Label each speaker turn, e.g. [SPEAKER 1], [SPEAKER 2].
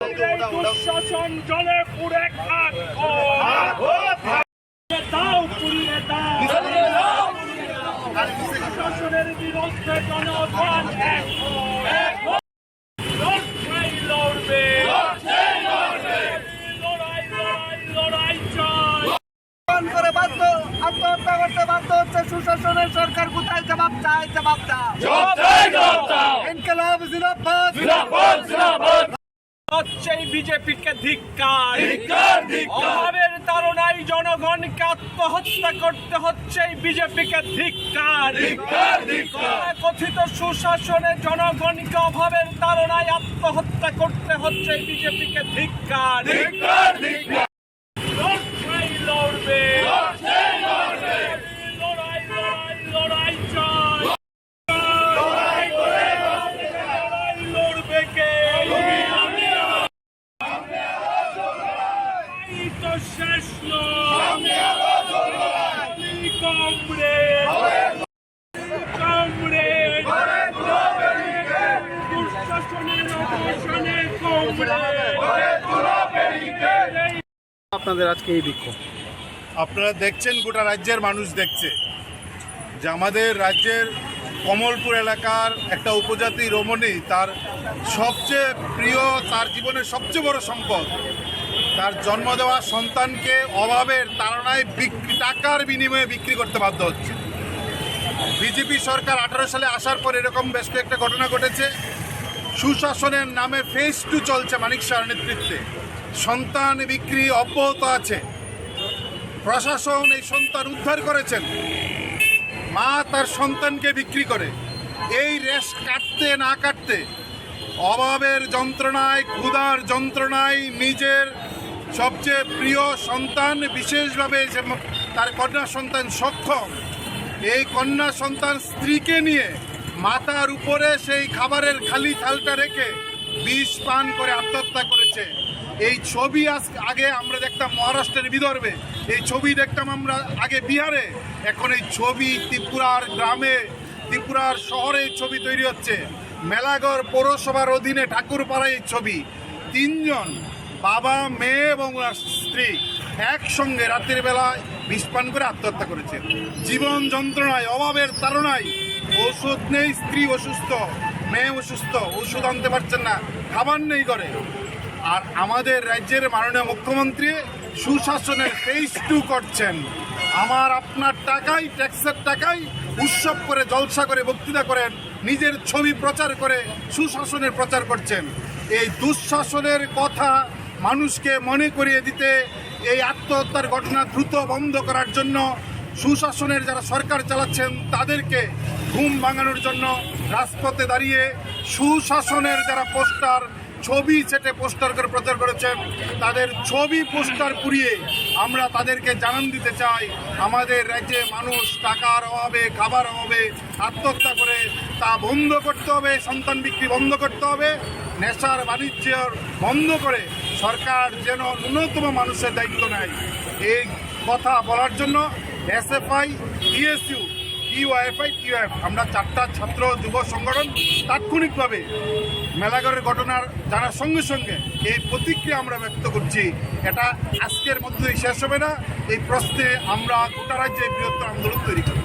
[SPEAKER 1] দুঃশাসন জলে পুড়ে খাক দাও পুড়িয়ে দাও শাসনের বিরুদ্ধে জনগণ লড়বে লড়াই চাই
[SPEAKER 2] করে বাধ্য আত্মহত্যা করতে বাধ্য হচ্ছে সুশাসনের সরকার। কোথায় জবাব চাই? জবাব দাও। ইনকিলাব জিন্দাবাদ।
[SPEAKER 1] হচ্ছে বিজেপিকে ধিক্কার। অভাবের তাড়নায় জনগণকে আত্মহত্যা করতে হচ্ছে বিজেপিকে ধিক্কার। কথিত সুশাসনে জনগণকে অভাবের তাড়নায় আত্মহত্যা করতে হচ্ছে বিজেপিকে ধিক্কার। লড়বে লড়াই চাই লড়বে কে তো শেষ কমরেড দুঃশাসনের অবসানে
[SPEAKER 3] আপনাদের আজকে এই বিক্ষোভ?
[SPEAKER 4] আপনারা দেখছেন, গোটা রাজ্যের মানুষ দেখছে যে আমাদের রাজ্যের কমলপুর এলাকার একটা উপজাতি রমণী তার সবচেয়ে প্রিয়, তার জীবনের সবচেয়ে বড় সম্পদ, তার জন্ম দেওয়া সন্তানকে অভাবের তাড়নায় টাকার বিনিময়ে বিক্রি করতে বাধ্য হচ্ছে। বিজেপি সরকার 18 সালে আসার পর এরকম বেশ কয়েকটা ঘটনা ঘটেছে। সুশাসনের নামে ফেজ 2 চলছে মানিক শাহর নেতৃত্বে। সন্তান বিক্রি অব্যাহত আছে। প্রশাসন এই সন্তান উদ্ধার করেছেন। মা তার সন্তানকে বিক্রি করে এই রেশ কাটতে না কাটতে অভাবের যন্ত্রণায়, ক্ষুধার যন্ত্রণায় নিজের সবচেয়ে প্রিয় সন্তান, বিশেষভাবে তার কন্যা সন্তান সক্ষম, এই কন্যা সন্তান স্ত্রীকে নিয়ে মাথার উপরে সেই খাবারের খালি থালটা রেখে বিষ পান করে আত্মহত্যা করেছে। এই ছবি আগে আমরা দেখতাম মহারাষ্ট্রের বিদর্ভে, এই ছবি দেখতাম আমরা আগে বিহারে, এখন এই ছবি ত্রিপুরার গ্রামে, ত্রিপুরার শহরে এই ছবি তৈরি হচ্ছে। মেলাগড় পৌরসভার অধীনে ঠাকুরপাড়ায় এই ছবি। 3 জন বাবা, মেয়ে এবং স্ত্রী একসঙ্গে রাতের বেলায় বিষ পান করে আত্মহত্যা করেছে। জীবন যন্ত্রণায়, অভাবের তাড়নায়, ওষুধ নেই, স্ত্রী অসুস্থ, মেয়ে অসুস্থ, ওষুধ আনতে পারছেন না, খাবার নেই করে। আর আমাদের রাজ্যের মাননীয় মুখ্যমন্ত্রী সুশাসনের ফেজ 2 করছেন। আমার আপনার টাকায়, ট্যাক্সের টাকায় উৎসব করে, জলসা করে, বক্তৃতা করেন, নিজের ছবি প্রচার করে সুশাসনের প্রচার করছেন। এই দুঃশাসনের কথা মানুষকে মনে করিয়ে দিতে, এই আত্মহত্যার ঘটনা দ্রুত বন্ধ করার জন্য সুশাসনের যারা সরকার চালাচ্ছেন তাদেরকে ঘুম ভাঙানোর জন্য রাজপথে দাঁড়িয়ে সুশাসনের যারা পোস্টার, ছবি সেটে পোস্টার করে প্রচার করেছেন, তাদের ছবি পোস্টার পুড়িয়ে আমরা তাদেরকে জানান দিতে চাই, আমাদের রাজ্যে মানুষ টাকার অভাবে, খাবার অভাবে আত্মহত্যা করে, তা বন্ধ করতে হবে। সন্তান বিক্রি বন্ধ করতে হবে। নেশার বাণিজ্য বন্ধ করে সরকার যেন ন্যূনতম মানুষের দায়িত্ব নেয়। এই কথা বলার জন্য এসএফআই, টিএসইউ, ইউআইএফআই, টিউএফ আমরা 4টা ছাত্র যুব সংগঠন তাৎক্ষণিকভাবে মেলাগড়ের ঘটনার জানার সঙ্গে সঙ্গে এই প্রতিক্রিয়া আমরা ব্যক্ত করছি। এটা আজকের মধ্যেই শেষ হবে না। এই প্রশ্নে আমরা গোটা রাজ্যে বৃহত্তর আন্দোলন তৈরি করব।